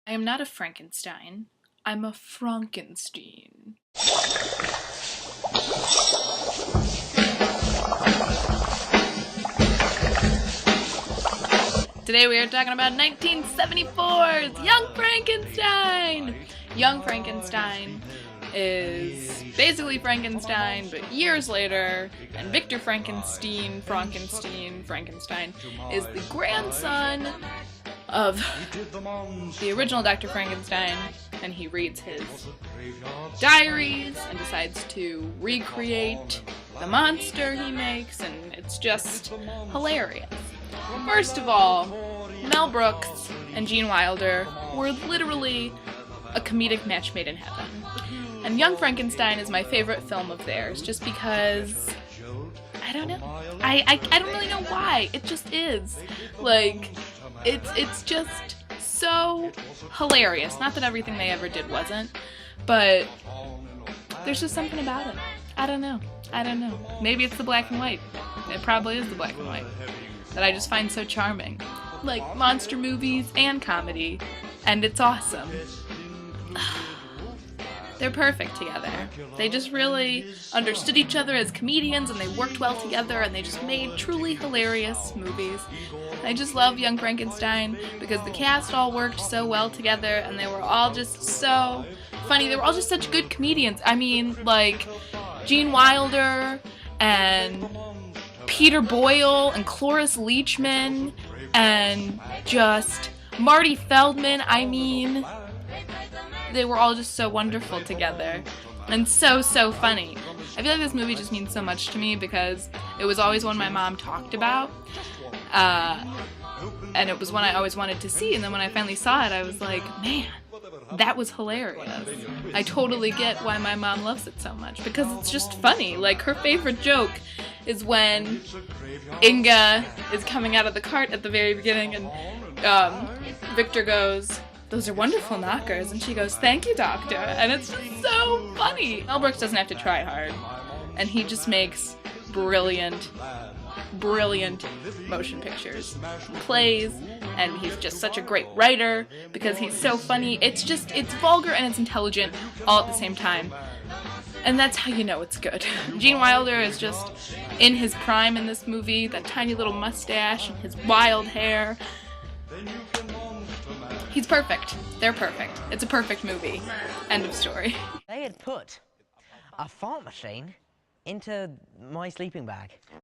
I am not a Frankenstein. I'm a Frankenstein. Today we are talking about 1974's Young Frankenstein! Young Frankenstein is basically Frankenstein, but years later, and Victor Frankenstein is the grandson of the original Dr. Frankenstein, and he reads his diaries and decides to recreate the monster he makes, and it's just hilarious. First of all, Mel Brooks and Gene Wilder were literally a comedic match made in heaven. And Young Frankenstein is my favorite film of theirs, just because, I don't know. I don't really know why. It just is. Like, it's just so hilarious. Not that everything they ever did wasn't, but there's just something about it. I don't know. Maybe it's the black and white. It probably is the black and white that I just find so charming. Like monster movies and comedy, and it's awesome. They're perfect together. They just really understood each other as comedians, and they worked well together, and they just made truly hilarious movies. I just love Young Frankenstein because the cast all worked so well together, and they were all just so funny. They were all just such good comedians. I mean, like, Gene Wilder and Peter Boyle and Cloris Leachman and just Marty Feldman. I mean, they were all just so wonderful together and so funny. I feel like this movie just means so much to me because it was always one my mom talked about, and it was one I always wanted to see, and then when I finally saw it I was like, man, that was hilarious. I totally get why my mom loves it so much, because it's just funny. Like, her favorite joke is when Inga is coming out of the cart at the very beginning, and Victor goes, "Those are wonderful knockers," and she goes, "Thank you, doctor," and it's just so funny. Mel Brooks doesn't have to try hard, and he just makes brilliant motion pictures, plays, and he's just such a great writer because he's so funny. It's vulgar and it's intelligent all at the same time, and that's how you know it's good. Gene Wilder is just in his prime in this movie, that tiny little mustache and his wild hair. He's perfect. They're perfect. It's a perfect movie. End of story. They had put a fart machine into my sleeping bag.